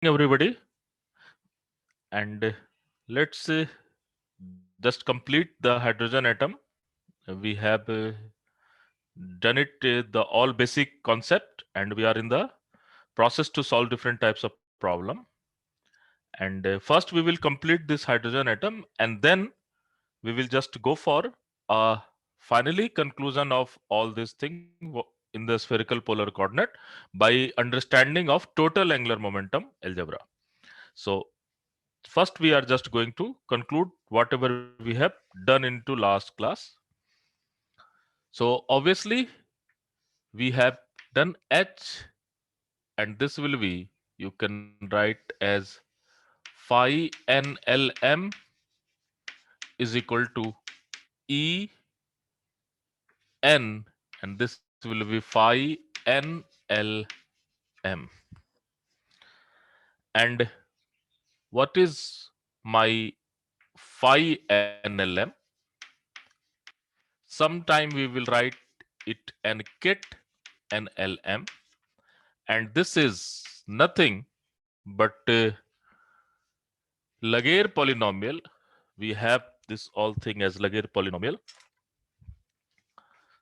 everybody, and let's just complete the hydrogen atom. We have done it the all basic concept, and we are in the process to solve different types of problem. And first we will complete this hydrogen atom, and then we will just go for a finally conclusion of all this thing in the spherical polar coordinate by understanding of total angular momentum algebra. So first we are just going to conclude whatever we have done into last class. So obviously we have done H, and this will be, you can write as phi NLM is equal to E N, and this will be phi NLM. And what is my phi NLM? Sometime we will write it and kit NLM, and this is nothing but Laguerre polynomial. We have this all thing as Laguerre polynomial.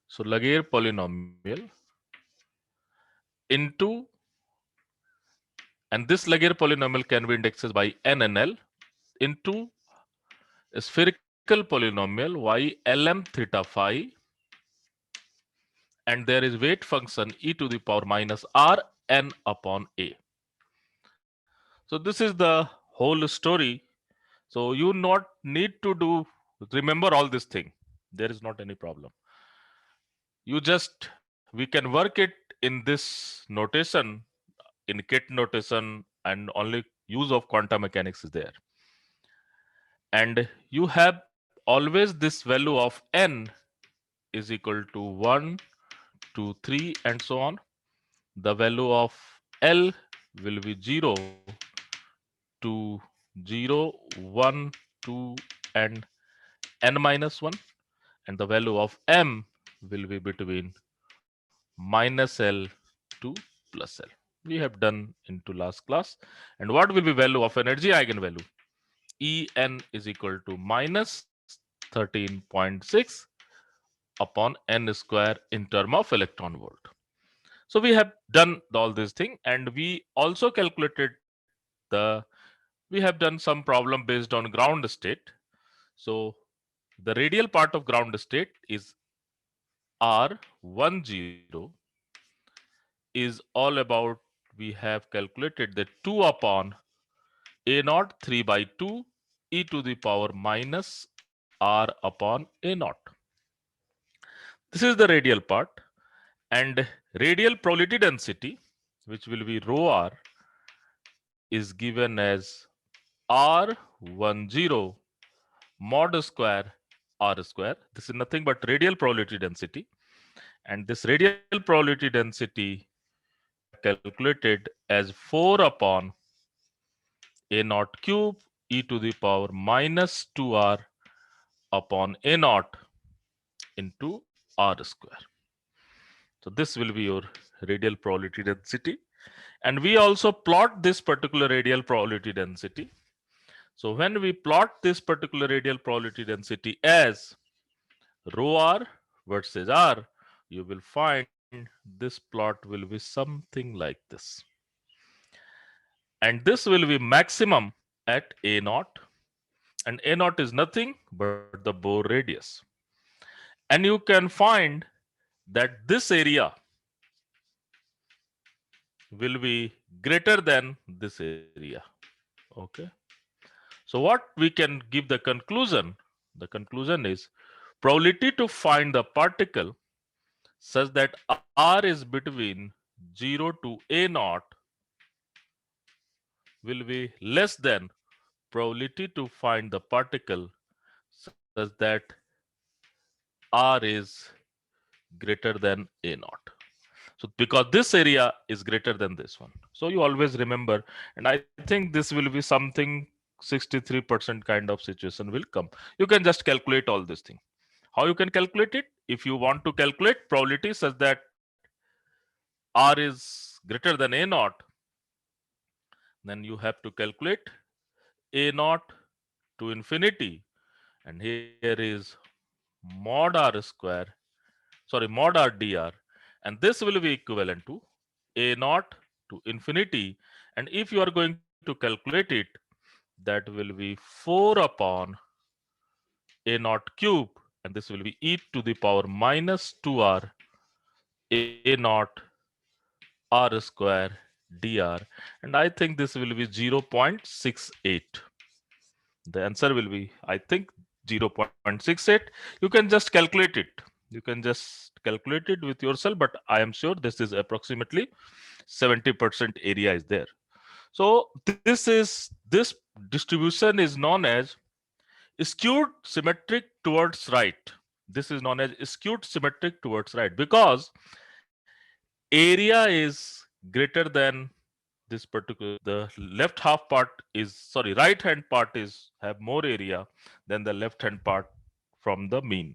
So Laguerre polynomial into, and this Laguerre polynomial can be indexed by n and L into a spherical polynomial y lm theta phi, and there is weight function e to the power minus r n upon a. So this is the whole story. So you not need to do remember all this thing. There is not any problem. You just, we can work it in this notation, in kit notation, and only use of quantum mechanics is there. And you have always this value of n is equal to 1, 2, 3, and so on. The value of L will be 0, 2, 0, 1, 2, and n minus 1. And the value of M will be between minus L to plus L. We have done into last class. And what will be value of energy eigenvalue? En is equal to minus 13.6 upon n square in term of electron volt. So we have done all this thing, and we also calculated the, we have done some problem based on ground state. So the radial part of ground state is R10 is all about, we have calculated the 2 upon a naught 3 by 2 e to the power minus r upon a naught. This is the radial part, and radial probability density, which will be rho r, is given as R10 mod square r square. This is nothing but radial probability density, and this radial probability density we have calculated as 4 upon a naught cube e to the power minus 2r upon a naught into r square. So this will be your radial probability density, and we also plot this particular radial probability density. So when we plot this particular radial probability density as rho r versus r, you will find this plot will be something like this. And this will be maximum at a naught, and a naught is nothing but the Bohr radius. And you can find that this area will be greater than this area. Okay. So what we can give the conclusion? The conclusion is probability to find the particle such that r is between 0 to a naught will be less than probability to find the particle such that r is greater than a naught. So because this area is greater than this one. So you always remember, and I think this will be something 63% kind of situation will come. You can just calculate all this thing. How you can calculate it? If you want to calculate probability such that r is greater than a naught, then you have to calculate a naught to infinity, and here is mod r square, sorry, mod r dr, and this will be equivalent to a naught to infinity. And if you are going to calculate it, that will be 4 upon a naught cube, and this will be e to the power minus 2r a naught r square dr, and I think this will be 0.68. The answer will be, I think, 0.68. You can just calculate it. You can just calculate it with yourself, but I am sure this is approximately 70% area is there. So this distribution is known as skewed symmetric towards right. This is known as skewed symmetric towards right because area is greater than this particular, the left half part is, sorry, right hand part is have more area than the left hand part from the mean.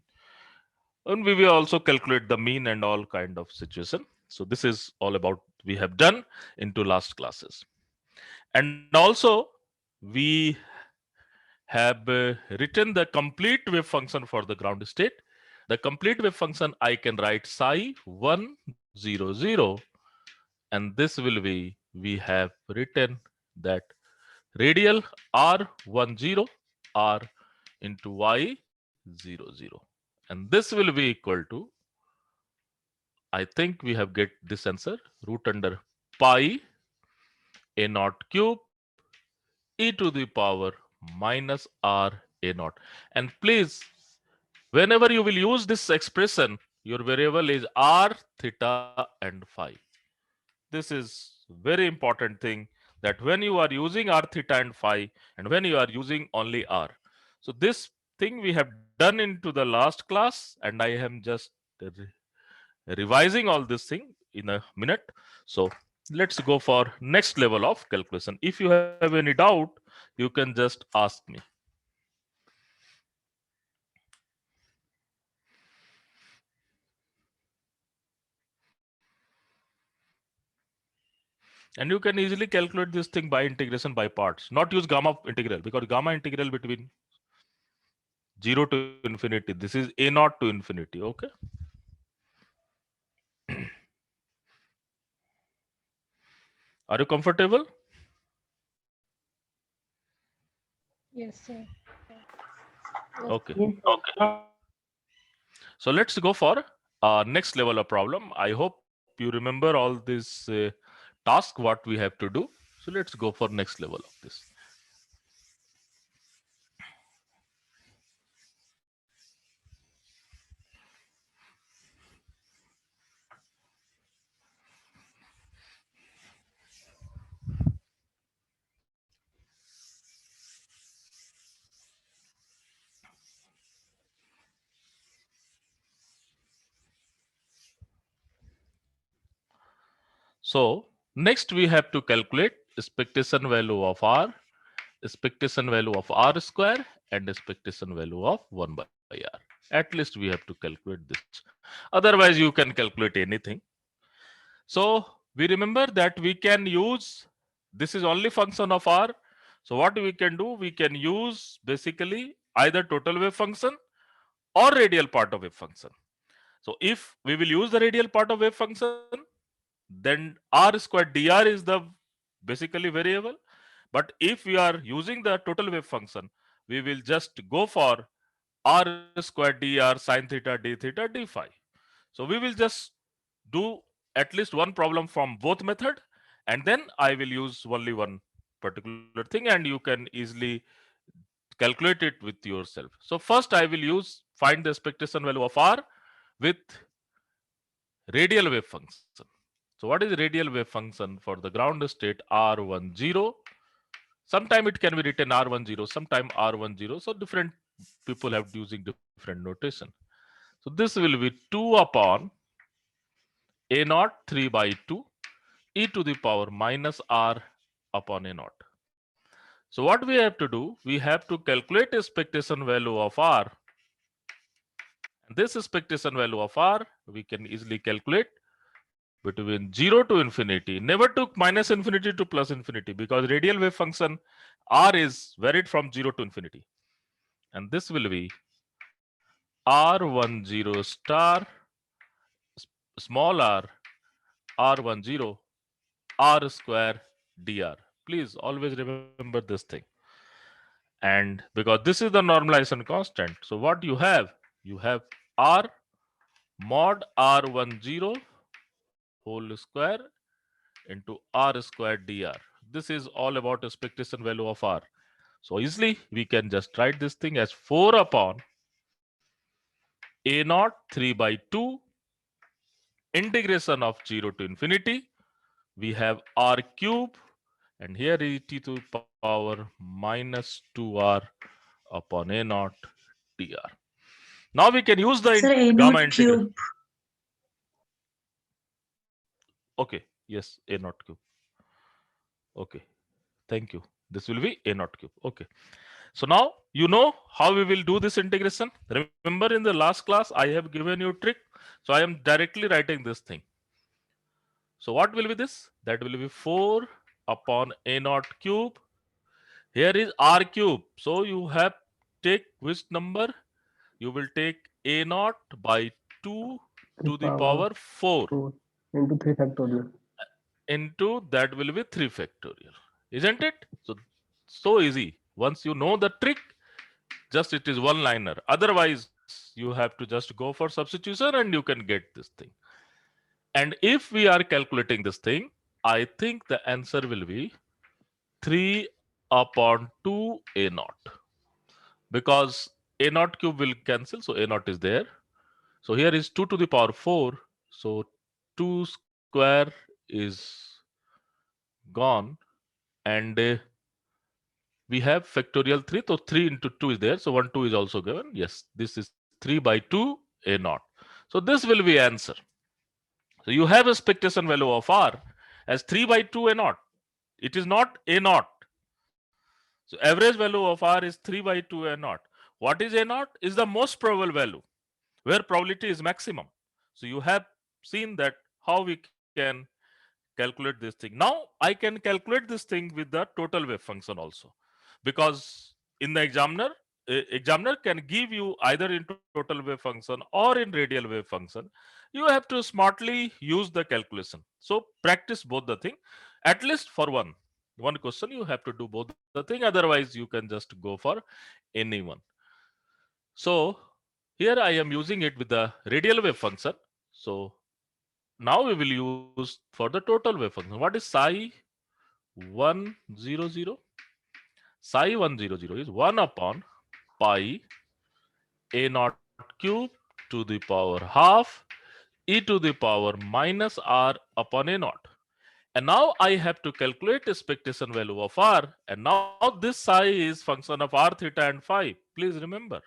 And we will also calculate the mean and all kind of situation. So this is all about we have done into last classes. And also we have written the complete wave function for the ground state. The complete wave function I can write psi 1 0 0, and this will be, we have written that radial r10 r into y00, and this will be equal to, I think we have get this answer, root under pi a naught cube e to the power minus r a naught. And please, whenever you will use this expression, your variable is r, theta and phi. This is very important thing, that when you are using r, theta and phi, and when you are using only r. So this thing we have done into the last class, and I am just revising all this thing in a minute. So let's go for next level of calculation. If you have any doubt, you can just ask me. And you can easily calculate this thing by integration by parts. Not use gamma integral, because gamma integral between 0 to infinity. This is a naught to infinity. Okay. Are you comfortable? Yes, sir. Yes, Okay. sir. So let's go for next level of problem. I hope you remember all this task what we have to do. So let's go for next level of this. So next we have to calculate expectation value of r, expectation value of r square, and expectation value of 1 by r. At least we have to calculate this. Otherwise you can calculate anything. So we remember that we can use, this is only function of r. So what we can do, we can use basically either total wave function or radial part of wave function. So if we will use the radial part of wave function, then r square dr is the basically variable. But if we are using the total wave function, we will just go for r square dr sine theta d theta d phi. So we will just do at least one problem from both method, and then I will use only one particular thing, and you can easily calculate it with yourself. So first I will use find the expectation value of r with radial wave function. So what is radial wave function for the ground state r10? Sometime it can be written r10, sometime r10. So different people have using different notation. So this will be 2 upon a naught 3 by 2 e to the power minus r upon a naught. So what we have to do, we have to calculate expectation value of r. And this expectation value of r we can easily calculate between 0 to infinity, never took minus infinity to plus infinity, because radial wave function r is varied from 0 to infinity. And this will be r10 star small r10 r square dr. Please always remember this thing. And because this is the normalization constant, so what you have r mod r10 whole square into r square dr. This is all about expectation value of r. So easily we can just write this thing as 4 upon a naught 3 by 2 integration of 0 to infinity. We have r cube, and here is t to the power minus 2r upon a naught dr. Now we can use the Sir, A gamma naught integral. cube. Okay, yes, a naught cube. Okay, thank you. This will be a naught cube. Okay. So now you know how we will do this integration. Remember in the last class I have given you trick. So I am directly writing this thing. So what will be this? That will be 4 upon a naught cube. Here is r cube. So you have take which number? You will take a naught by 2 3 to the power power 4 2 into 3 factorial. into that will be 3 factorial. Isn't it? So easy. Once you know the trick, just it is one liner. Otherwise, you have to just go for substitution and you can get this thing. And if we are calculating this thing, I think the answer will be 3 upon 2 a naught, because a naught cube will cancel, so a naught is there. So here is 2 to the power 4, so 2 square is gone, and we have factorial 3, so 3 into 2 is there, so 1 2 is also given. Yes, this is 3 by 2 a naught. So this will be answer. So you have expectation value of r as 3 by 2 a naught. It is not a naught. So average value of r is 3 by 2 a naught. What is a naught? Is the most probable value where probability is maximum. So you have seen that how we can calculate this thing. Now I can calculate this thing with the total wave function also, because in the examiner can give you either in total wave function or in radial wave function. You have to smartly use the calculation. So practice both the thing, at least for one question you have to do both the thing, otherwise you can just go for any one. So here I am using it with the radial wave function. So now we will use for the total wave function. What is psi 100? Psi 100 is 1 upon pi a naught cube to the power half e to the power minus r upon a naught. And now I have to calculate expectation value of r. And now this psi is function of r, theta and phi. Please remember.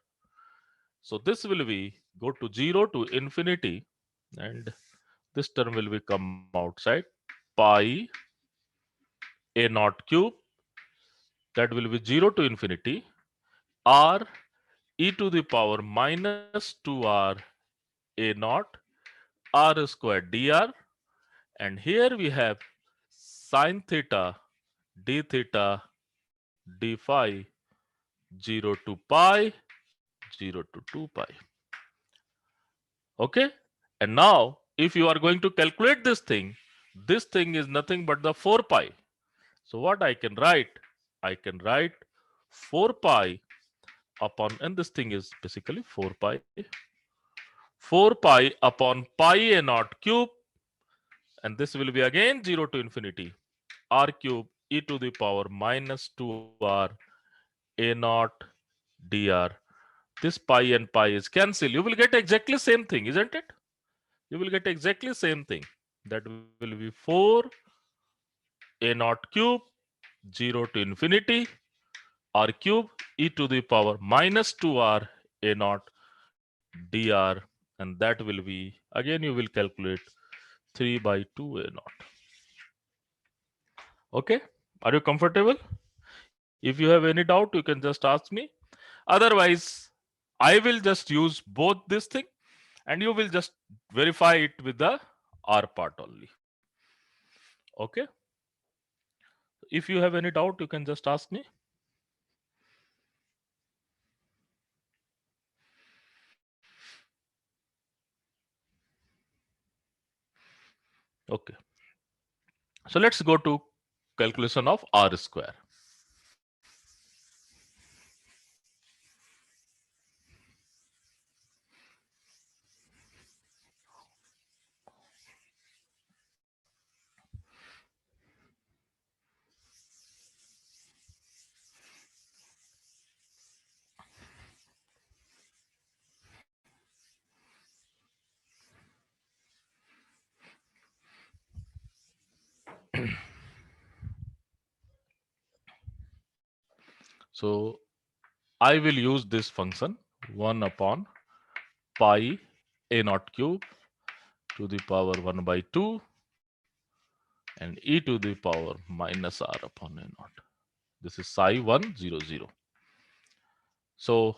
So this will be go to 0 to infinity, and this term will be come outside, pi a naught cube, that will be 0 to infinity, r e to the power minus 2r a naught r square dr. And here we have sine theta d theta d phi 0 to pi 0 to 2 pi. Okay, and now if you are going to calculate this thing is nothing but the 4 pi. So what I can write 4 pi upon, and this thing is basically 4 pi upon pi a naught cube, and this will be again 0 to infinity r cube e to the power minus 2r a naught dr. This pi and pi is cancel. You will get exactly same thing, isn't it? You will get exactly same thing. That will be 4 a naught cube 0 to infinity r cube e to the power minus 2r a naught dr, and that will be, again you will calculate 3 by 2 a naught. Okay, are you comfortable? If you have any doubt you can just ask me. Otherwise I will just use both this thing and you will just verify it with the R part only. Okay. If you have any doubt, you can just ask me. Okay. So let's go to calculation of R square. So I will use this function 1 upon pi a naught cube to the power 1 by 2 and e to the power minus r upon a naught. This is psi 1 0 0. So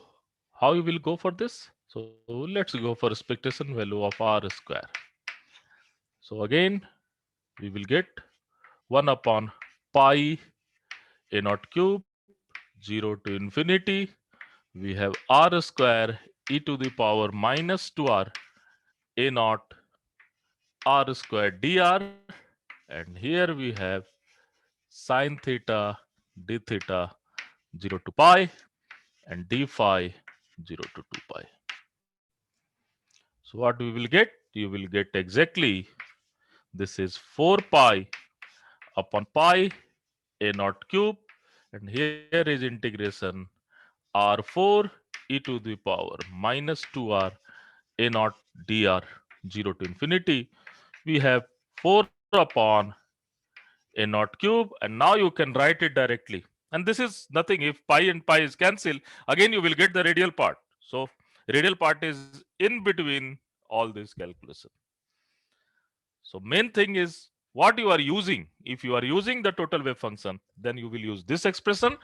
how you will go for this? So let's go for expectation value of r square. So again we will get 1 upon pi a naught cube 0 to infinity. We have r square e to the power minus 2r a naught r square dr, and here we have sine theta d theta 0 to pi and d phi 0 to 2 pi. So what we will get? You will get exactly this is 4 pi upon pi a naught cube, and here is integration r4 e to the power minus 2r a naught dr 0 to infinity. We have 4 upon a naught cube, and now you can write it directly. And this is nothing. If pi and pi is cancelled, again you will get the radial part. So radial part is in between all this calculation. So main thing is what you are using. If you are using the total wave function, then you will use this expression.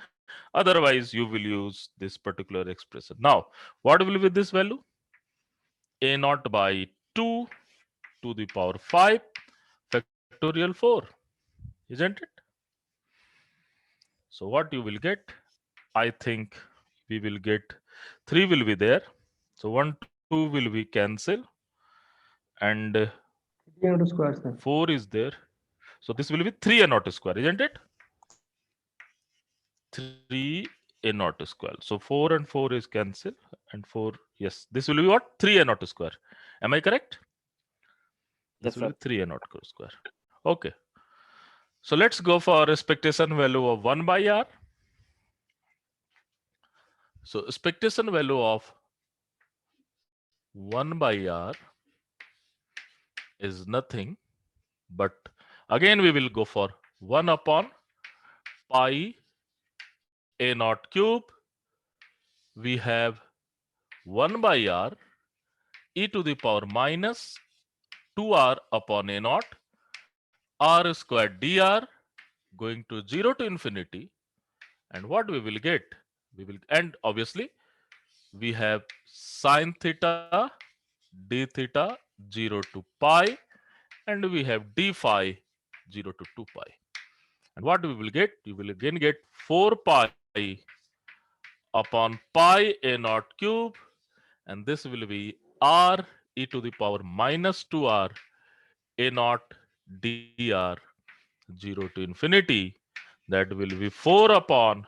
Otherwise, you will use this particular expression. Now, what will be this value? A naught by 2 to the power 5 factorial 4, isn't it? So what you will get? I think we will get 3 will be there. So 1, 2 will be cancel, and 3 into square, sir. 4 is there. So this will be 3 a naught square, isn't it? 3 a naught square. So 4 and 4 is cancel, and 4, yes, this will be what? 3 a naught square. Am I correct? This Yes, will sir. be 3 a naught square. Okay. So let's go for expectation value of 1 by r. So expectation value of 1 by r is nothing but, again we will go for 1 upon pi a naught cube. We have 1 by r e to the power minus 2r upon a naught r square dr going to 0 to infinity. And what we will get? We will, and obviously we have sine theta d theta 0 to pi, and we have d phi 0 to 2 pi. And what we will get? You will again get 4 pi upon pi a naught cube, and this will be r e to the power minus 2r a naught dr 0 to infinity. That will be 4 upon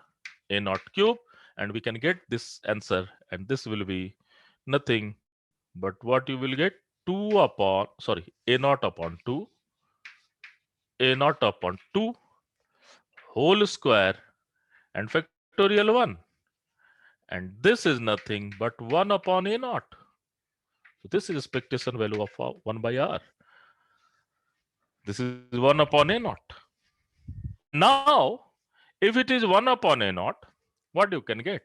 a naught cube, and we can get this answer, and this will be nothing but what you will get 2 upon, sorry, a naught upon 2, a naught upon 2 whole square and factorial 1, and this is nothing but 1 upon a naught. So this is expectation value of 1 by r. This is 1 upon a naught. And now if it is 1 upon a naught, what you can get?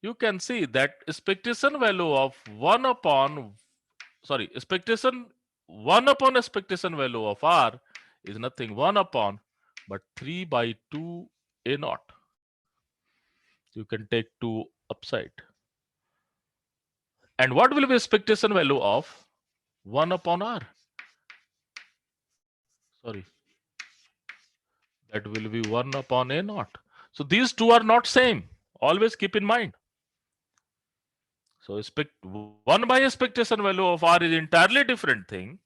You can see that expectation value of 1 upon, sorry, expectation 1 upon expectation value of r is nothing 1 upon but 3 by 2 a naught. You can take 2 upside. And what will be expectation value of 1 upon r? Sorry, that will be 1 upon a naught. So these two are not same. Always keep in mind. So 1 by expectation value of R is entirely different thing,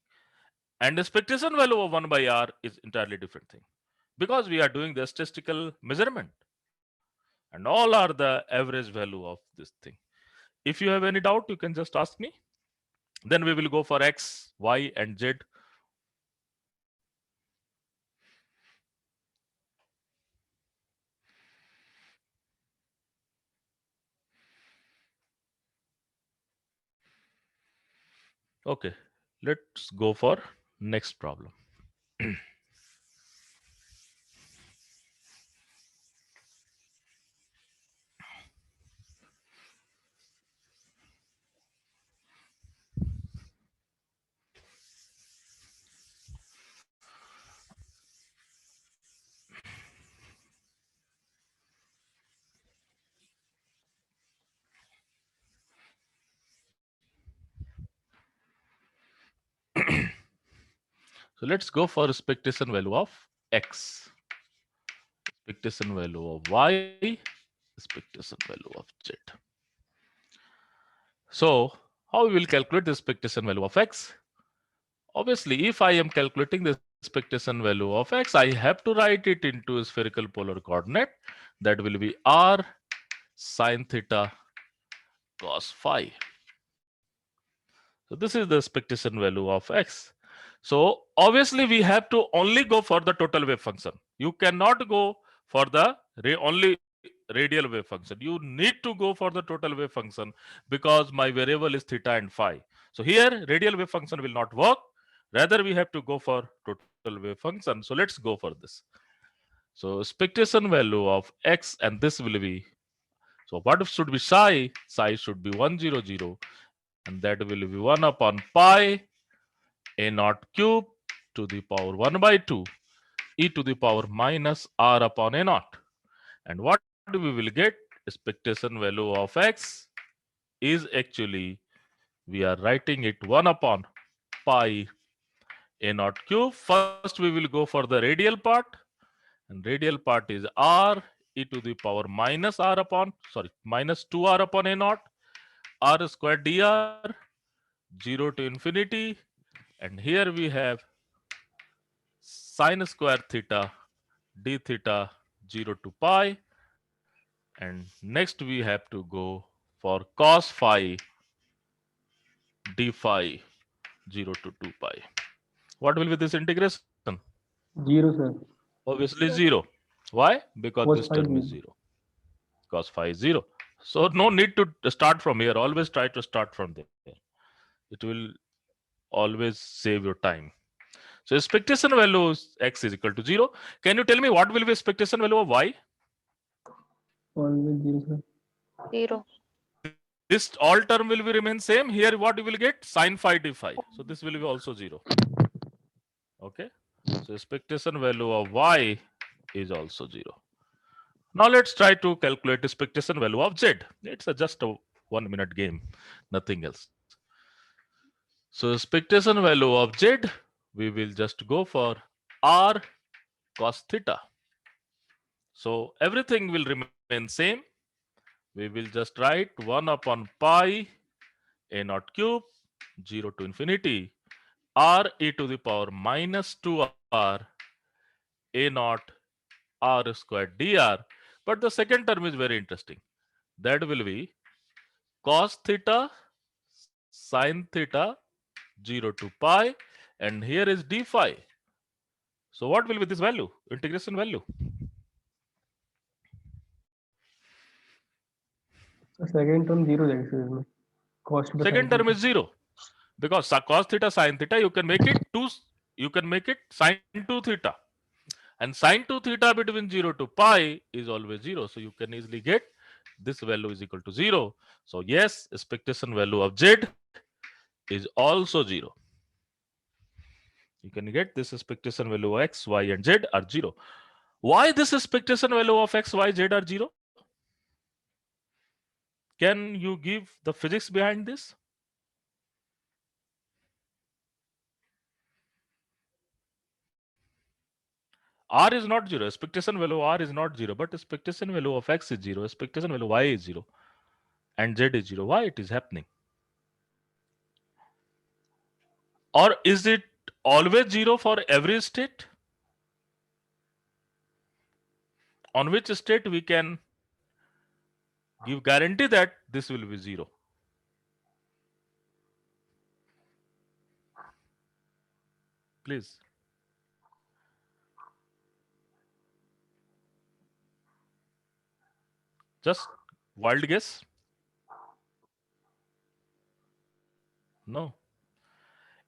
and expectation value of 1 by R is entirely different thing, because we are doing the statistical measurement, and all are the average value of this thing. If you have any doubt, you can just ask me. Then we will go for X, Y, and Z. Okay, let's go for next problem. So let's go for expectation value of X, expectation value of Y, expectation value of Z. So how we will calculate the expectation value of X? Obviously, if I am calculating the expectation value of X, I have to write it into a spherical polar coordinate. That will be R sine theta cos phi. So this is the expectation value of X. So obviously we have to only go for the total wave function. You cannot go for the only radial wave function. You need to go for the total wave function, because my variable is theta and phi. So here radial wave function will not work. Rather we have to go for total wave function. So let's go for this. So expectation value of X, and this will be, so what should be psi? Psi should be 100, and that will be 1 upon pi a naught cube to the power 1 by 2 e to the power minus r upon a naught. And what we will get? Expectation value of X is actually, we are writing it 1 upon pi a naught cube. First we will go for the radial part, and radial part is r e to the power minus r upon, sorry, minus 2r upon a naught, r square dr, 0 to infinity. And here we have sine square theta d theta 0 to pi. And next we have to go for cos phi d phi 0 to 2 pi. What will be this integration? 0, sir. Obviously 0. Why? Because Was this 5 term is 0. 0. Cos phi is 0. So no need to start from here. Always try to start from there. It will always save your time. So expectation value is X is equal to 0. Can you tell me what will be expectation value of Y? Always 0, sir. 0. This all term will be remain same. Here what you will get? Sin phi d phi. So this will be also 0. Okay. So expectation value of Y is also 0. Now let's try to calculate expectation value of Z. It's just a 1 minute game, nothing else. So expectation value of Z, we will just go for R cos theta. So everything will remain same. We will just write 1 upon pi a naught cube 0 to infinity r e to the power minus 2r a naught r squared dr. But the second term is very interesting. That will be cos theta sin theta 0 to pi, and here is d phi. So what will be this value? Integration value. The second term 0 there, sir. Cost to the Second sine term theta. is 0, because cos theta sin theta you can make it 2, you can make it sin 2 theta. And sin 2 theta between 0 to pi is always 0. So you can easily get this value is equal to 0. So yes, expectation value of Z is also 0. You can get this expectation value of X, Y, and Z are 0. Why this expectation value of X, Y, Z are 0? Can you give the physics behind this? R is not 0. Expectation value R is not 0, but expectation value of X is 0. Expectation value Y is 0. And Z is 0. Why it is happening? Or is it always 0 for every state? On which state we can give guarantee that this will be 0? Please. Just wild guess? No.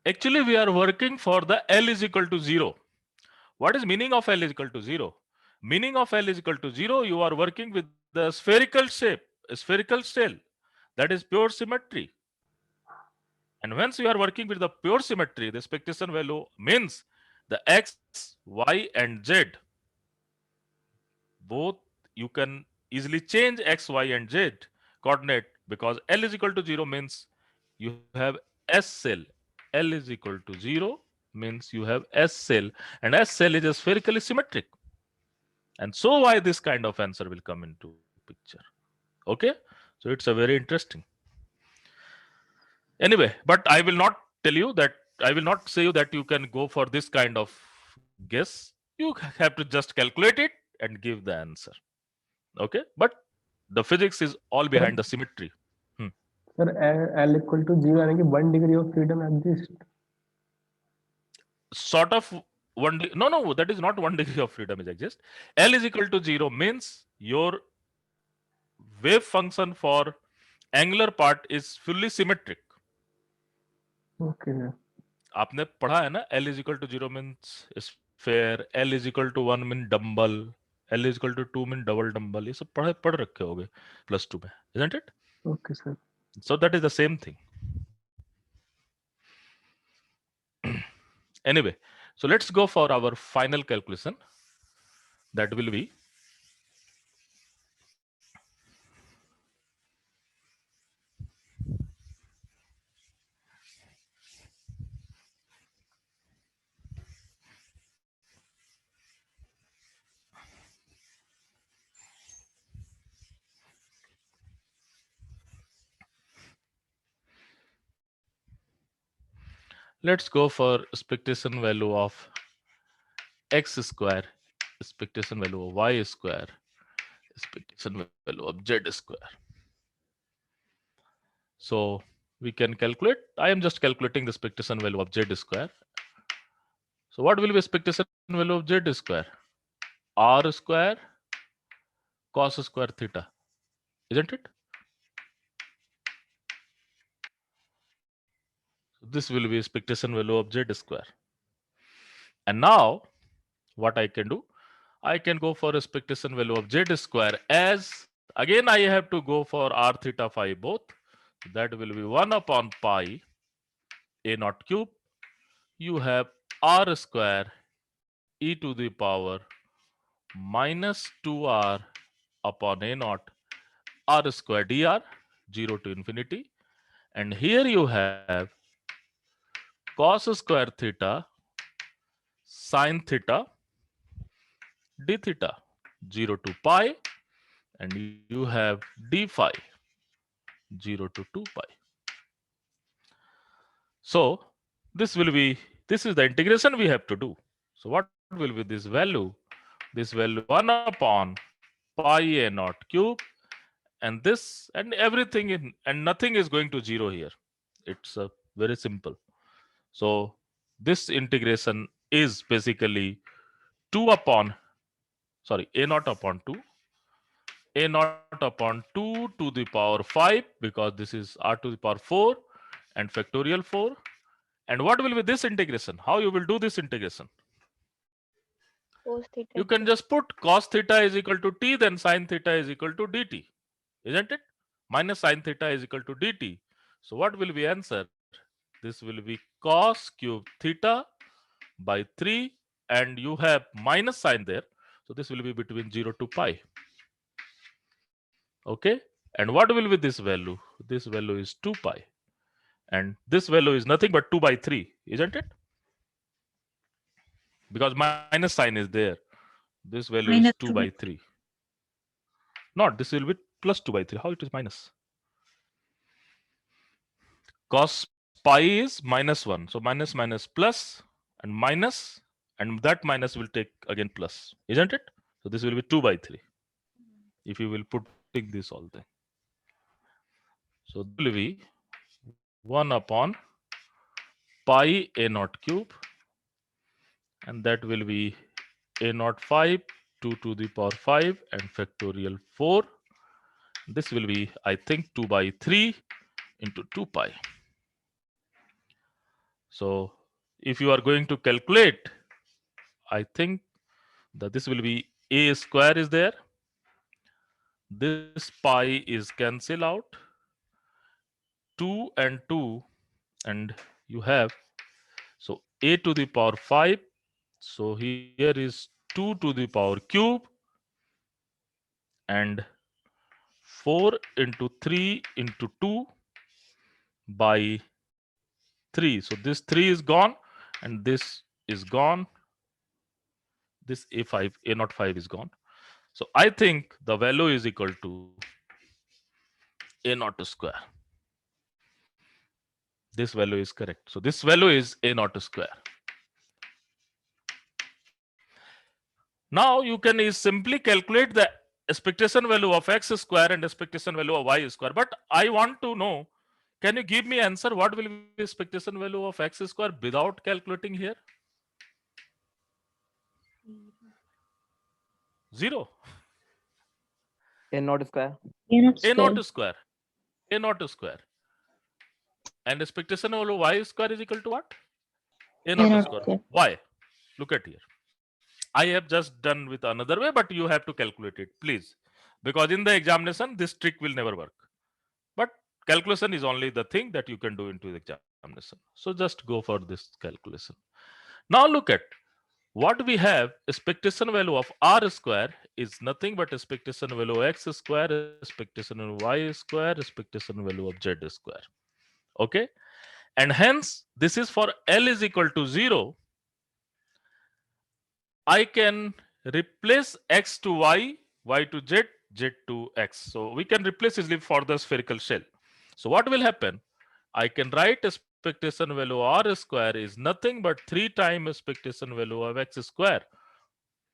Actually, we are working for the L is equal to 0. What is meaning of L is equal to 0? Meaning of L is equal to 0, you are working with the spherical shape, a spherical shell. That is pure symmetry. And once you are working with the pure symmetry, the expectation value means the X, Y, and Z. Both you can easily change X, Y, and Z coordinate because L is equal to 0 means you have S cell. L is equal to 0 means you have S cell, and S cell is a spherically symmetric. And so why this kind of answer will come into picture. Okay, so it's a very interesting. Anyway, but I will not tell you that, I will not say you that you can go for this kind of guess. You have to just calculate it and give the answer. Okay, but the physics is all Sir, behind the symmetry. Hmm. sir, L equal to 0 यानी कि 1 degree of freedom exists. Sort of no, that is not 1 degree of freedom is exist. L is equal to 0 means your wave function for angular part is fully symmetric. Okay, sir. आपने पढ़ा है ना, L is equal to 0 means sphere, L is equal to 1 mean dumbbell, L is equal to 2 mean double dumbbell. ये सब पढ़ रखे होगे +2 में, isn't it? Okay, sir. So that is the same thing. Anyway, so let's go for our final calculation. That will be let's go for expectation value of x square, expectation value of y square, expectation value of z square. So we can calculate. I am just calculating the expectation value of z square. So what will be expectation value of z square? R square cos square theta, isn't it? This will be expectation value of z square. And now what I can do? I can go for expectation value of z square as, again I have to go for r theta phi both. That will be 1 upon pi a naught cube. You have r square e to the power minus 2r upon a naught r square dr, 0 to infinity. And here you have cos square theta sin theta d theta, 0 to pi, and you have d phi, 0 to 2 pi. So this will be, this is the integration we have to do. So what will be this value? This value 1 upon pi a naught cube, and this and everything in, and nothing is going to 0 here. It's very simple. So this integration is basically 2 upon, sorry, a naught upon 2, a naught upon 2 to the power 5, because this is r to the power 4 and factorial 4. And what will be this integration? How you will do this integration? Cos theta. You can just put cos theta is equal to t, then sin theta is equal to dt, isn't it? Minus sin theta is equal to dt. So what will be answer? This will be cos cube theta by 3, and you have minus sign there. So this will be between 0 to pi. Okay. And what will be this value? This value is 2 pi. And this value is nothing but 2 by 3, isn't it? Because minus sign is there. This value is minus 2 2 by by 3. Not, this will be plus 2 by 3. How it is minus? Cos pi is minus 1. So minus minus plus and minus, and that minus will take again plus, isn't it? So this will be 2 by 3 if you will putting this all thing. So this will be 1 upon pi a naught cube, and that will be a naught 5 2 to the power 5 and factorial 4. This will be, I think, 2 by 3 into 2 pi. So if you are going to calculate, I think that this will be a square is there. This pi is cancel out. 2 and 2, and you have, so a to the power 5. So here is 2 to the power cube and 4 into 3 into 2 by 3. So this 3 is gone and this is gone. This a5, a naught 5 is gone. So I think the value is equal to a naught square. This value is correct. So this value is a naught square. Now you can simply calculate the expectation value of x square and expectation value of y square. But I want to know, can you give me answer what will be expectation value of x square without calculating here? 0. A naught square. not A square. naught square. A naught square. And expectation value of y square is equal to what? A A naught not square. square. Why? Look at here. I have just done with another way, but you have to calculate it, please. Because in the examination, this trick will never work. But calculation is only the thing that you can do into the examination. So just go for this calculation. Now look at what we have. Expectation value of r square is nothing but expectation value of x square, expectation value of y square, expectation value of z square. Okay. And hence, this is for L is equal to 0. I can replace x to y, y to z, z to x. So we can replace easily for the spherical shell. So what will happen? I can write expectation value r square is nothing but 3 times expectation value of x square.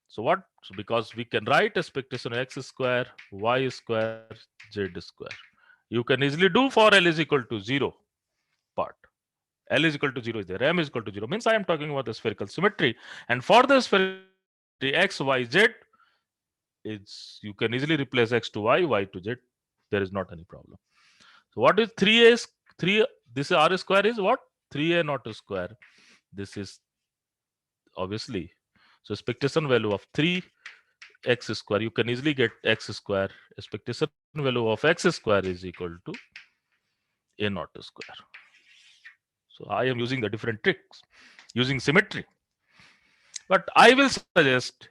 So what? So because we can write expectation of x square, y square, z square. You can easily do for L is equal to 0 part. L is equal to 0 is there. M is equal to 0 means I am talking about the spherical symmetry. And for the spherical symmetry x, y, z, is you can easily replace x to y to z. There is not any problem. So what is 3a? 3, this r square is what? 3a naught square. This is obviously, so expectation value of 3 x square, you can easily get x square. Expectation value of x square is equal to a naught square. So I am using the different tricks using symmetry. But I will suggest,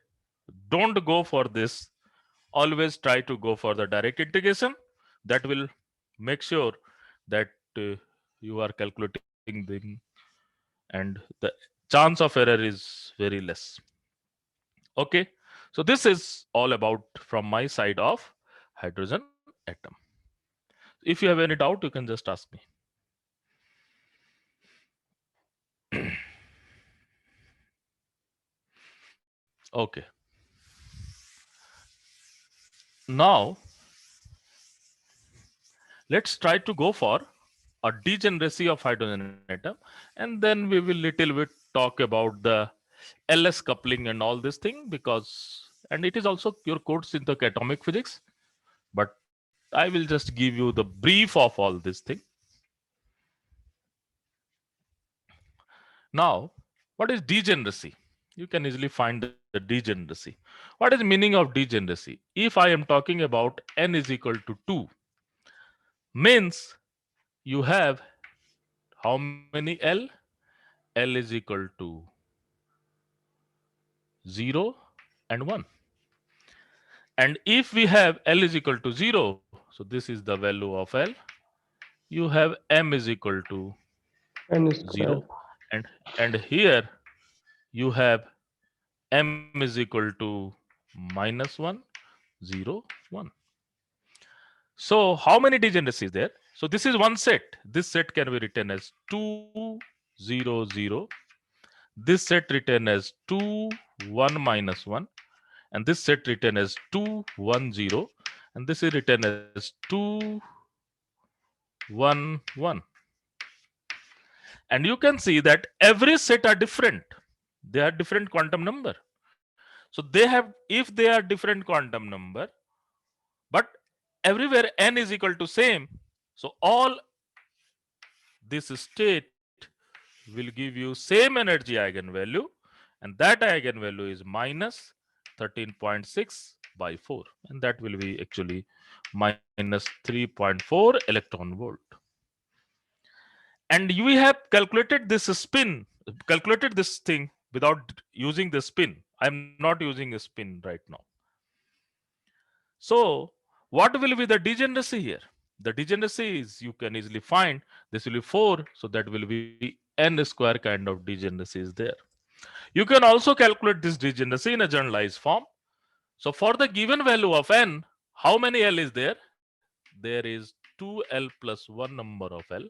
don't go for this. Always try to go for the direct integration. That will make sure that you are calculating them and the chance of error is very less. Okay. So this is all about from my side of hydrogen atom. If you have any doubt, you can just ask me. Okay. Now let's try to go for a degeneracy of hydrogen atom, and then we will little bit talk about the LS coupling and all this thing, because and it is also your course in the atomic physics, but I will just give you the brief of all this thing. Now, what is degeneracy? You can easily find the degeneracy. What is the meaning of degeneracy? If I am talking about n is equal to 2, means you have how many L? L is equal to 0 and 1. And if we have L is equal to 0, so this is the value of L, you have M is equal to N 0, square. and here you have M is equal to minus 1, 0, 1. So how many degeneracy is there? So this is one set. This set can be written as 2, 0, 0. This set written as 2, 1 minus 1. And this set written as 2, 1, 0. And this is written as 2, 1, 1. And you can see that every set are different. They are different quantum number. So they have, if they are different quantum number, but everywhere n is equal to same, so all this state will give you same energy eigenvalue, and that eigenvalue is minus 13.6 by 4, and that will be actually minus 3.4 electron volt. And we have calculated this spin, calculated this thing without using the spin. I'm not using a spin right now. So what will be the degeneracy here? The degeneracy is, you can easily find, this will be 4, so that will be n square kind of degeneracy is there. You can also calculate this degeneracy in a generalized form. So for the given value of n, how many L is there? There is 2L plus 1 number of L,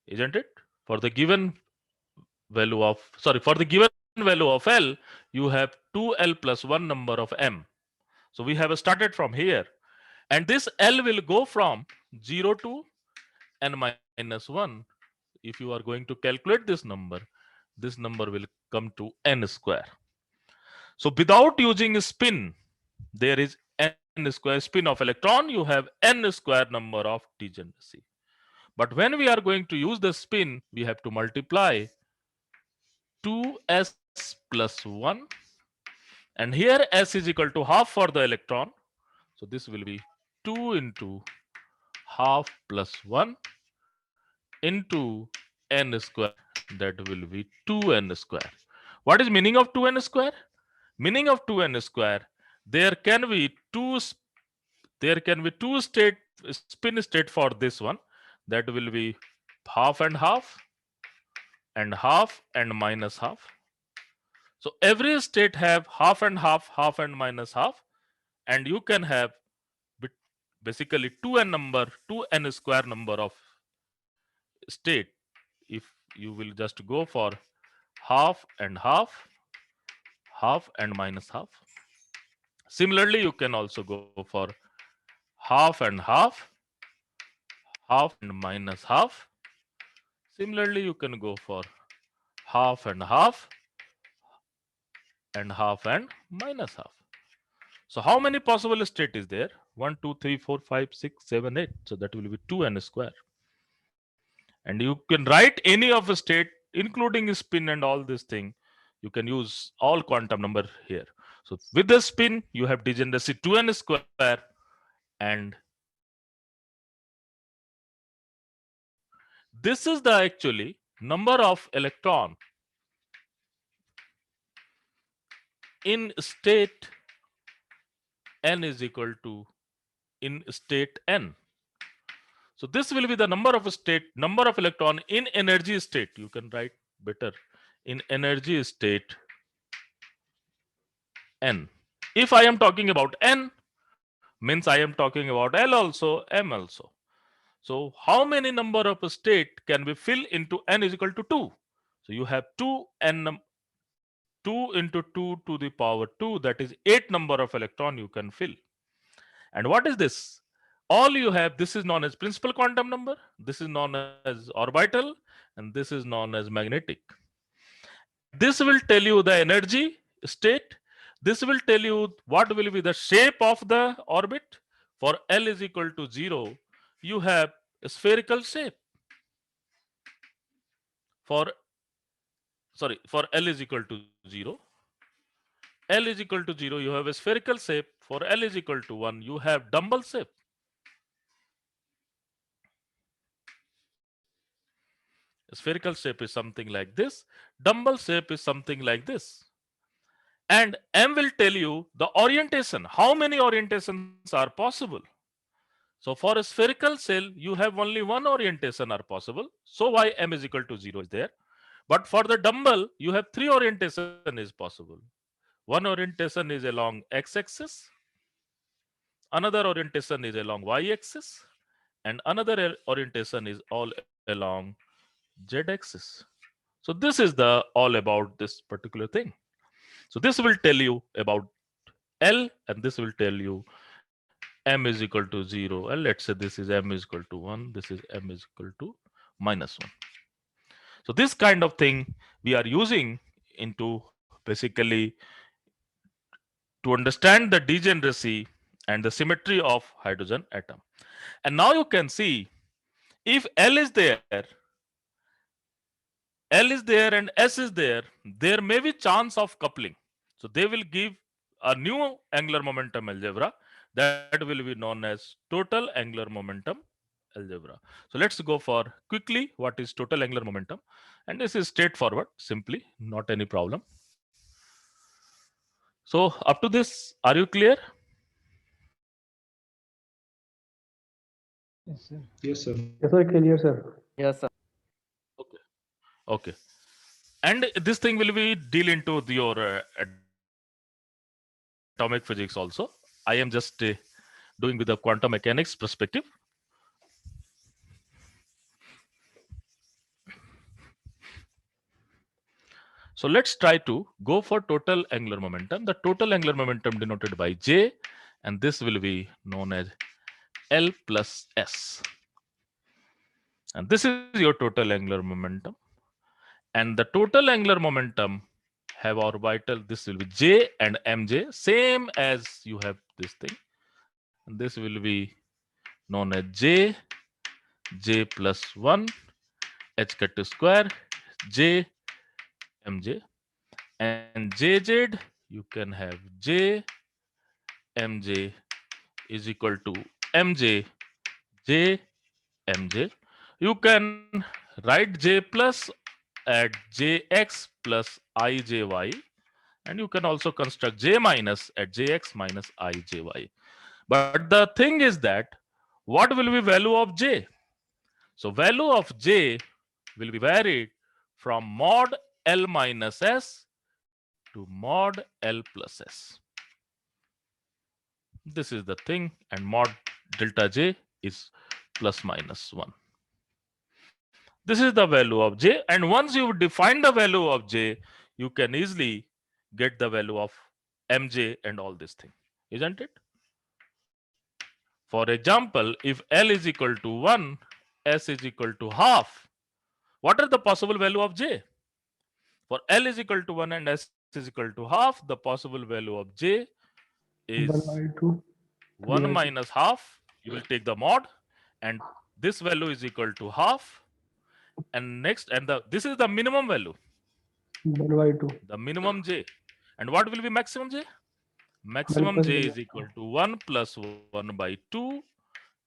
isn't it? For the given value of, sorry, for the given value of L, you have 2L plus 1 number of M. So we have started from here, and this L will go from 0 to n minus 1. If you are going to calculate this number will come to n square. So without using a spin, there is n square spin of electron, you have n square number of degeneracy. But when we are going to use the spin, we have to multiply 2s plus 1, and here s is equal to half for the electron. So this will be 2 into half plus 1 into n square, that will be 2n square. What is meaning of 2n square? Meaning of 2n square, there can be two state spin state for this one, that will be half and half and minus half. So every state have half and minus half, and you can have basically 2n square number of state if you will just go for half and minus half. Similarly, you can also go for half and half and minus half. Similarly, you can go for half and minus half. So how many possible state is there? 1, 2, 3, 4, 5, 6, 7, 8. So that will be 2n square. And you can write any of the state, including spin and all this thing. You can use all quantum number here. So with the spin, you have degeneracy 2n square, and this is the actually number of electron in state n is equal to in state n. So this will be the number of electron in energy state. You can write better in energy state n. If I am talking about n, means I am talking about L also, M also. So how many number of state can be filled into n is equal to 2? So you have 2 into 2 to the power 2, that is 8 number of electron you can fill. And what is this? All you have, this is known as principal quantum number, this is known as orbital, and this is known as magnetic. And this will tell you the energy state. This will tell you what will be the shape of the orbit. For L is equal to 0, you have a spherical shape. For L is equal to 0, L is equal to 0, you have a spherical shape. For L is equal to 1, you have dumbbell shape. A spherical shape is something like this. Dumbbell shape is something like this. And M will tell you the orientation. How many orientations are possible? So for a spherical cell, you have only one orientation are possible. So why M is equal to 0 is there. But for the dumbbell, you have 3 orientation is possible. One orientation is along x-axis, another orientation is along y-axis, and another orientation is all along z-axis. So this is the all about this particular thing. So this will tell you about L, and this will tell you m is equal to 0. And let's say this is m is equal to 1, this is m is equal to -1. So this kind of thing we are using into basically to understand the degeneracy and the symmetry of hydrogen atom. And now you can see if L is there and S is there may be chance of coupling. So they will give a new angular momentum algebra that will be known as total angular momentum algebra. So let's go for quickly what is total angular momentum. And this is straightforward, simply, not any problem. So up to this, are you clear? Yes, sir. Yes, sir. Yes, sir. Clear, sir. Yes, sir. Okay. Okay. And this thing will be deal into your atomic physics also. I am just doing with the quantum mechanics perspective. So let's try to go for total angular momentum. The total angular momentum denoted by J, and this will be known as L plus S. And this is your total angular momentum. And the total angular momentum have orbital, this will be J and Mj, same as you have this thing. And this will be known as J plus 1 h cut square J Mj. And Jz, you can have J Mj is equal to Mj J Mj. You can write J plus at Jx plus Ijy, and you can also construct J minus at Jx minus Ijy. But the thing is that what will be value of J? So value of J will be varied from mod L minus S to mod L plus S. This is the thing, and mod delta J is plus minus 1. This is the value of J, and once you define the value of J, you can easily get the value of Mj and all this thing, isn't it? For example, if L is equal to 1, S is equal to half, what are the possible value of J? For L is equal to 1 and S is equal to half, the possible value of J 1 is by 2. 3 1 by 2. minus half. You will take the mod, and this value is equal to half. And next, and this is the minimum value, 1 by 2. the minimum J. And what will be maximum J? 1 Maximum plus J 1 is equal to 1 plus 1 by 2,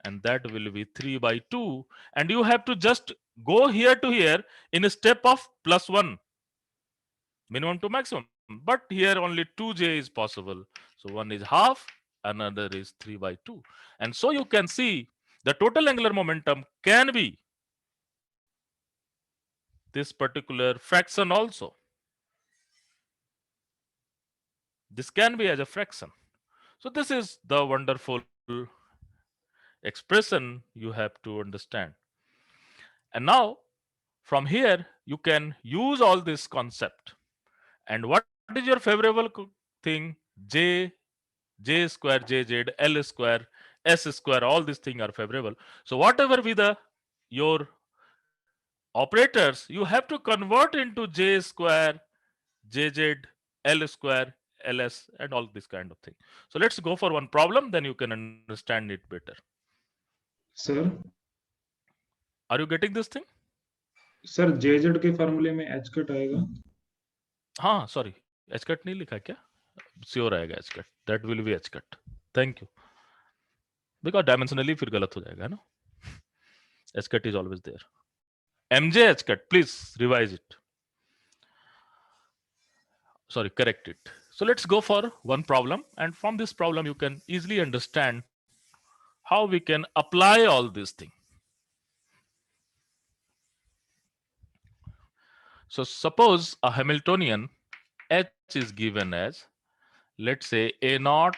and that will be 3 by 2. And you have to just go here to here in a step of plus 1, minimum to maximum. But here only 2J is possible. So one is half, another is 3 by 2. And so you can see the total angular momentum can be this particular fraction also. This can be as a fraction. So this is the wonderful expression you have to understand. And now from here you can use all this concept. And what is your favorable thing? J square, JZ, L square, S square, all these things are favorable. So whatever be the your operators, you have to convert into J square, JZ, L square, LS, and all this kind of thing. So let's go for one problem, then you can understand it better. Sir Are you getting this thing? Sir JZ के फॉर्मूले में H cut आएगा हाँ, sorry, H cut नहीं लिखा क्या? Sure आएगा H cut, that will be H cut. Thank you. Because dimensionally फिर गलत हो जाएगा ना. H cut is always there. MJ H cut, please revise it. Sorry, correct it. So let's go for one problem, and from this problem you can easily understand how we can apply all these things. So suppose a Hamiltonian H is given as let's say A naught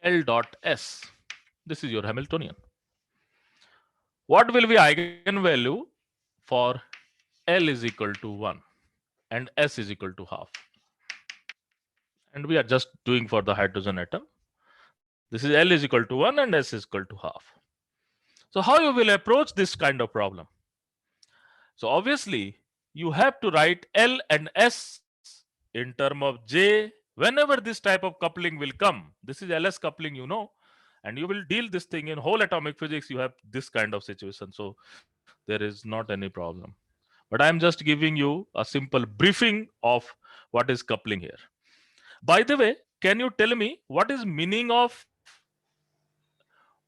L dot S. This is your Hamiltonian. What will be eigenvalue for L is equal to 1 and S is equal to half? And we are just doing for the hydrogen atom. This is L is equal to 1 and S is equal to half. So how you will approach this kind of problem? So obviously you have to write L and S in term of J whenever this type of coupling will come. This is LS coupling, you know, and you will deal this thing in whole atomic physics. You have this kind of situation. So there is not any problem. But I'm just giving you a simple briefing of what is coupling here. By the way, can you tell me what is meaning of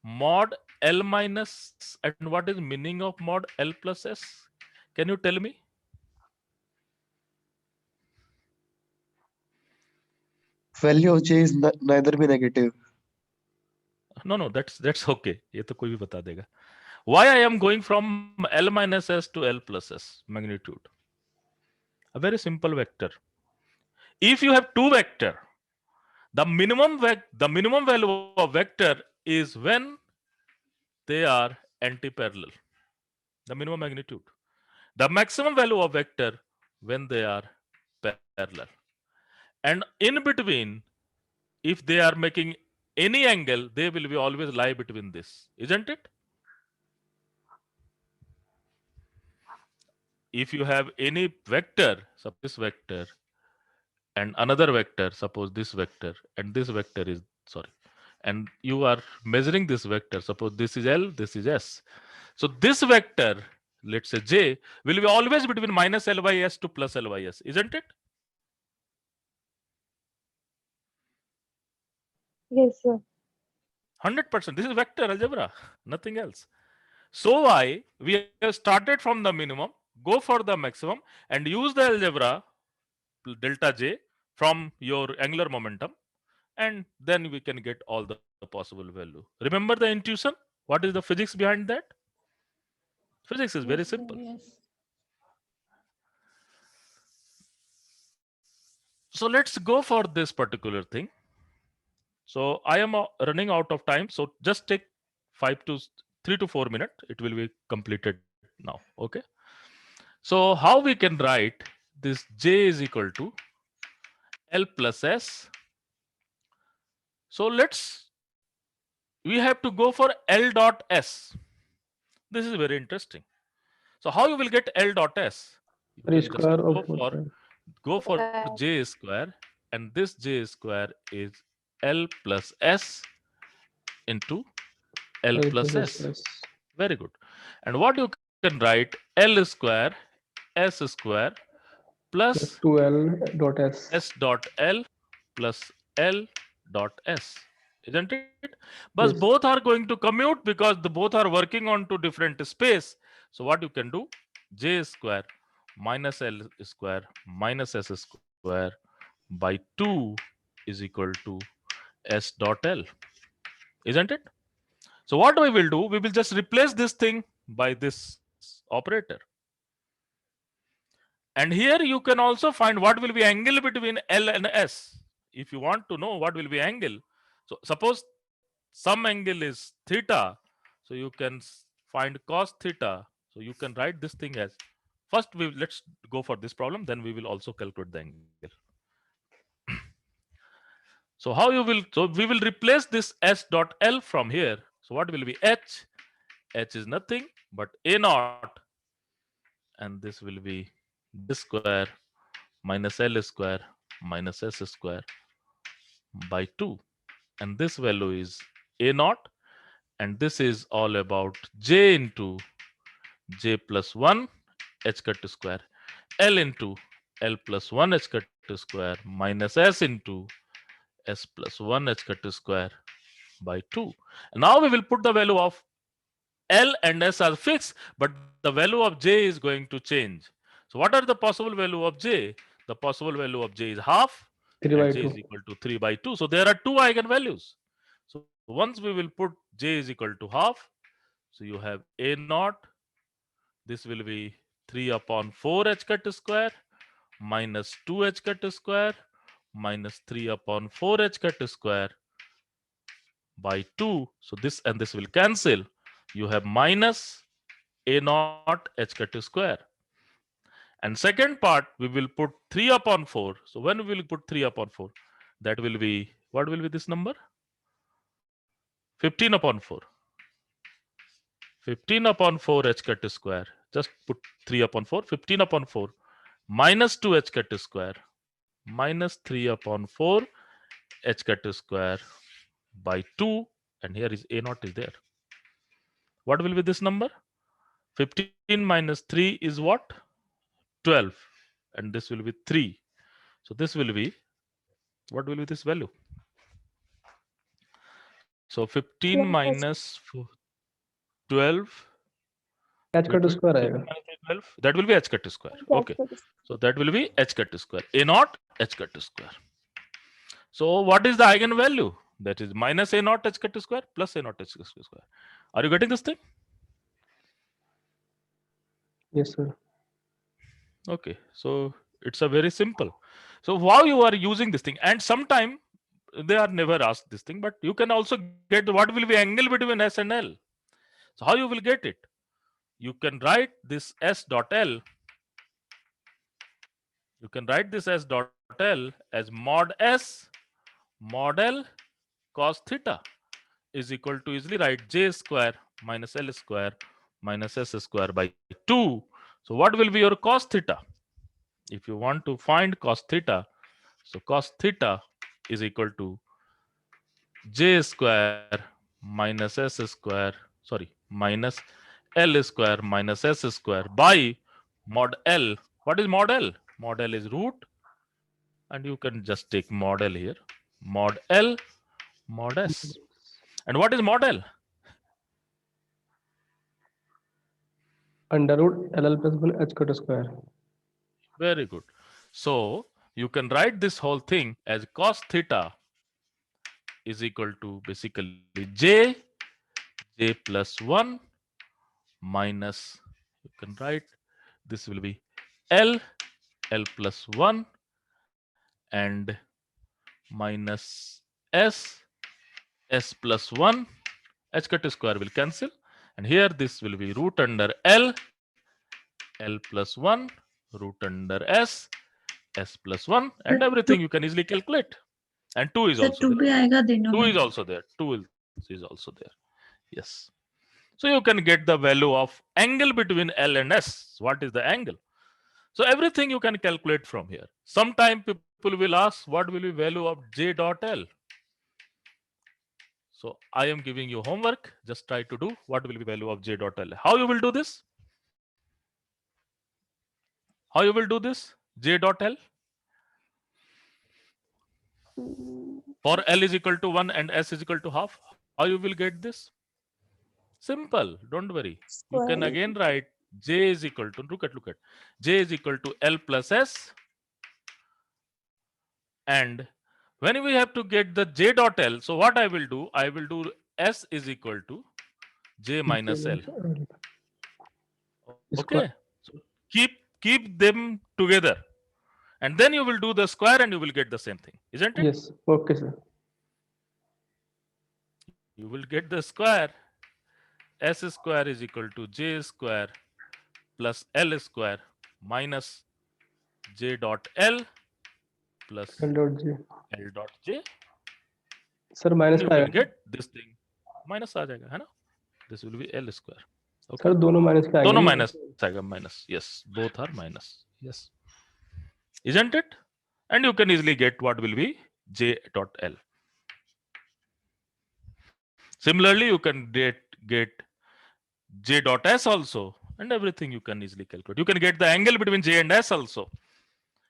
mod L minus and what is meaning of mod L plus S? Can you tell me? Value of J is neither be negative. No, that's okay. ये तो कोई भी बता देगा. Why I am going from L minus S to L plus S magnitude? A very simple vector. If you have two vector, the minimum value of vector is when they are anti-parallel. The minimum magnitude. The maximum value of vector when they are parallel. And in between, if they are making any angle, they will be always lie between this, isn't it? If you have any vector, suppose this vector and another vector, suppose this vector and this vector is sorry, and you are measuring this vector, suppose this is L, this is S. So this vector, let's say J, will be always between minus L by S to plus L by S, isn't it? Yes, sir. 100%. This is vector algebra, nothing else. So why we have started from the minimum, go for the maximum, and use the algebra delta J from your angular momentum, and then we can get all the possible value. Remember the intuition? What is the physics behind that? Physics is very Yes, sir. simple. Yes. So let's go for this particular thing. So I am running out of time. So just take 3 to 4 minutes. It will be completed now. Okay. So how we can write this J is equal to L plus S. So we have to go for L dot S. This is very interesting. So how you will get L dot S? You Three can just square of both sides. go for J square, and this J square is L plus S into L L plus plus S S. plus Very good. And what you can write L square S square plus plus 2L dot S. S dot L plus L dot S. Isn't it? But Yes. both are going to commute because the both are working on to different space. So what you can do? J square minus L square minus S square by 2 is equal to S dot L. Isn't it? So what we will do? We will just replace this thing by this operator. And here you can also find what will be angle between L and S. If you want to know what will be angle, so suppose some angle is theta, so you can find cos theta. So you can write this thing as first. Let's go for this problem, then we will also calculate the angle. So how you will? So we will replace this S dot L from here. So what will be H? H is nothing but A naught, and this will be J square minus L square minus S square by 2, and this value is A naught, and this is all about J into J plus 1 H cut square L into L plus 1 H cut square minus S into S plus 1 H cut square by 2. And now we will put the value of L and S are fixed, but the value of J is going to change. So what are the possible value of J? The possible value of J is half, 3 and by J 2. is equal to 3 by 2. So there are two eigenvalues. So once we will put J is equal to half, so you have A naught. This will be 3 upon 4 H cut square minus 2 H cut square minus 3 upon 4 h cut square by 2. So this and this will cancel. You have minus a naught h cut square. And second part, we will put 3 upon 4. So when we will put 3 upon 4, that will be, what will be this number? 15 upon 4. 15 upon 4 h cut square. Just put 3 upon 4. 15 upon 4 minus 2 h cut square minus 3 upon 4 h cut square by 2. And here is a naught is there. What will be this number? 15 minus 3 is what? 12. And this will be 3. So this will be, what will be this value? So 15 minus 12. h cut Wait, square 15 आएगा. minus 12. That will be h cut square. Okay. So that will be h cut square. A naught h cut square. So what is the eigenvalue? That is minus a naught h cut square plus a naught h cut square. Are you getting this thing? Yes, sir. Okay. So it's a very simple. So how you are using this thing, and sometime they are never asked this thing, but you can also get what will be angle between S and L. So how you will get it? You can write this S dot L. You can write this S dot L as mod S mod L cos theta is equal to easily write J square minus L square minus S square by 2. So what will be your cos theta? If you want to find cos theta, so cos theta is equal to J square minus S square, sorry, minus L square minus S square by mod L. What is mod L? Mod L is root, and you can just take mod L here. Mod L mod S. And what is mod L? Under root LL plus 1 h cut square. Very good. So you can write this whole thing as cos theta is equal to basically J plus 1 minus, you can write this will be L plus 1 and minus S plus 1. H cut square will cancel. And here this will be root under L plus 1, root under S plus 1, and everything you can easily calculate. And 2 is sir also two there. भी आएगा 2 दोनों is में also there. 2 is also there. Yes. So you can get the value of angle between L and S. What is the angle? So everything you can calculate from here. Sometime people will ask, what will be value of J dot L? So I am giving you homework. Just try to do what will be value of J dot L. How you will do this? How you will do this? J dot L for L is equal to 1 and S is equal to half. How you will get this? Simple. Don't worry. You can again write J is equal to, look at J is equal to L plus S. And when we have to get the J dot L, so what I will do S is equal to J minus L. Square. Okay. So keep them together. And then you will do the square and you will get the same thing. Isn't it? Yes. Okay, sir. You will get the square. S square is equal to J square plus L square minus J dot L plus L dot J. L dot J. Sir, And minus you का can आएगा. get this thing. Minus आ जाएगा, है ना? This will be L square. Okay. Sir, दोनों minus का दोनों आएंगे. minus आएगा, minus. Yes, both are minus. Yes. Isn't it? And you can easily get what will be J dot L. Similarly, you can get J dot S also, and everything you can easily calculate. You can get the angle between J and S also.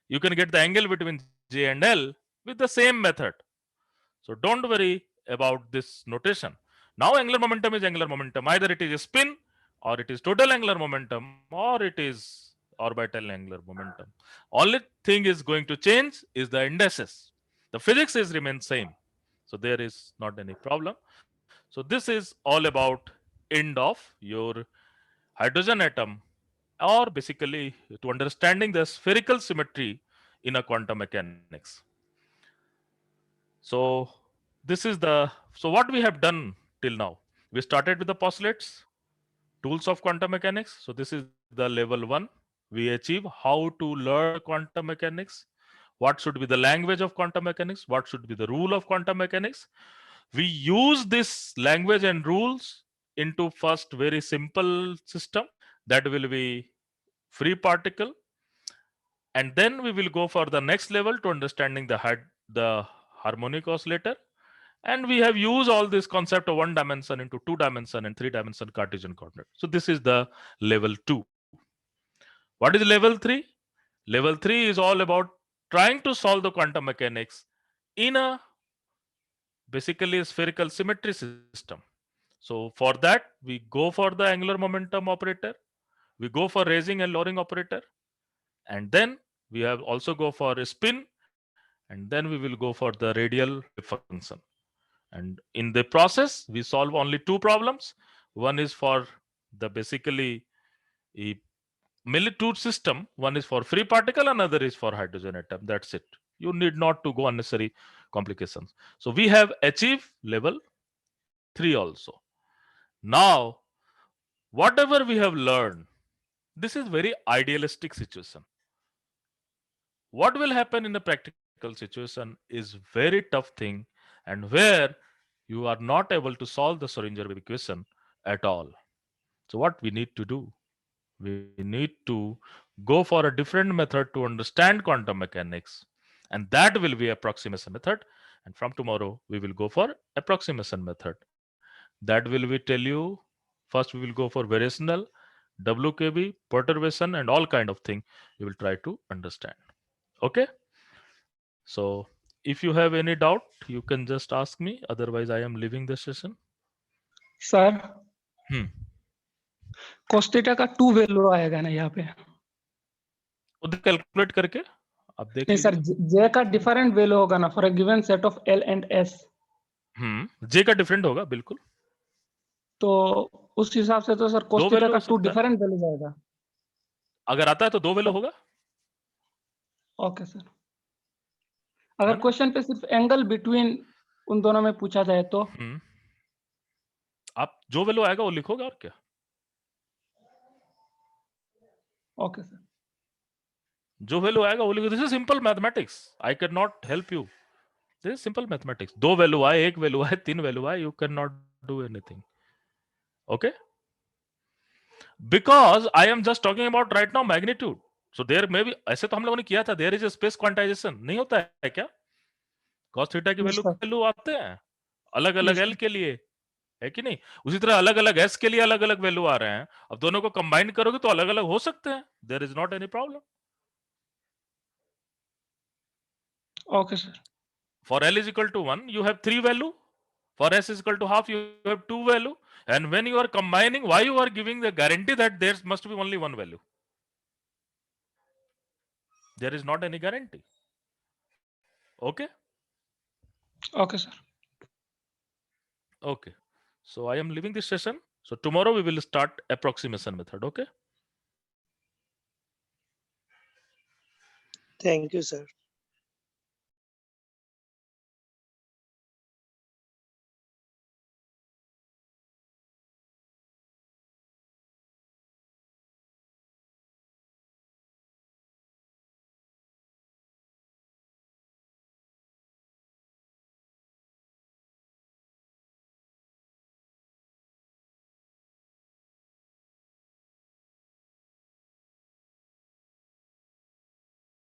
You can get the angle between J and L with the same method. So don't worry about this notation. Now angular momentum is angular momentum. Either it is a spin, or it is total angular momentum, or it is orbital angular momentum. Only thing is going to change is the indices. The physics is remain same. So there is not any problem. So this is all about end of your hydrogen atom, or basically to understanding the spherical symmetry in a quantum mechanics. So this is the, so what we have done till now. We started with the postulates, tools of quantum mechanics. So this is the level 1. We achieve how to learn quantum mechanics. What should be the language of quantum mechanics? What should be the rule of quantum mechanics? We use this language and rules into first very simple system that will be free particle, and then we will go for the next level to understanding the harmonic oscillator. And we have used all this concept of one dimension into two dimension and three dimension Cartesian coordinate. So this is the level 2. What is level 3? Level 3 is all about trying to solve the quantum mechanics in a basically a spherical symmetry system. So for that, we go for the angular momentum operator, we go for raising and lowering operator, and then we have also go for a spin, and then we will go for the radial wave function. And in the process, we solve only two problems. One is for the basically a military system, one is for free particle, another is for hydrogen atom. That's it. You need not to go unnecessary complications. So we have achieved level 3 also. Now, whatever we have learned, this is very idealistic situation. What will happen in a practical situation is very tough thing, and where you are not able to solve the Schrodinger wave equation at all. So what we need to do? We need to go for a different method to understand quantum mechanics, and that will be approximation method. And from tomorrow, we will go for approximation method. That will we tell you. First, we will go for variational, WKB, perturbation, and all kind of thing. We will try to understand. Okay. So if you have any doubt, you can just ask me. Otherwise, I am leaving the session. Sir Hmm. cos theta का 2 value आएगा ना यहाँ पे? उधर calculate करके आप देख नहीं सर, लीजिए। J का डिफरेंट वैल्यू होगा ना for a given set of L and S, जे का डिफरेंट होगा बिल्कुल। तो उस हिसाब से तो सर cos दो थीटा वैल्यू का हो 2 सकता है। डिफरेंट वैल्यू जाएगा। अगर आता है तो दो वैल्यू होगा। ओके सर, अगर है ना? क्वेश्चन पे सिर्फ एंगल बिटवीन उन दोनों में पूछा जाए तो? आप जो वैल्यू आएगा वो लिखोगे और क्या। ओके सर, जो वैल्यू आएगा वो लिखो। This is simple mathematics. I can not help you. This is simple mathematics. दो वैल्यू आए, एक वैल्यू आए, तीन वैल्यू आए, you can not do anything. Okay, because I am just talking about right now magnitude. So there may be, ऐसे तो हम लोगों ने किया था, there is a space quantization. नहीं होता है क्या? cos थीटा की यस वैल्यू सर, वैल्यू आते हैं अलग अलग यस एल के लिए, है कि नहीं? उसी तरह अलग अलग एस के लिए अलग अलग वैल्यू आ रहे हैं। अब दोनों को कंबाइन करोगे तो अलग अलग हो सकते हैं। There is not any problem. Okay sir, For L is equal to 1, you have 3 value. For S is equal to half, you have 2 value. And when you are combining, why you are giving the guarantee that there must be only one value? There is not any guarantee. Okay? Okay sir, Okay. So I am leaving this session. So tomorrow we will start approximation method. Okay? Thank you, sir.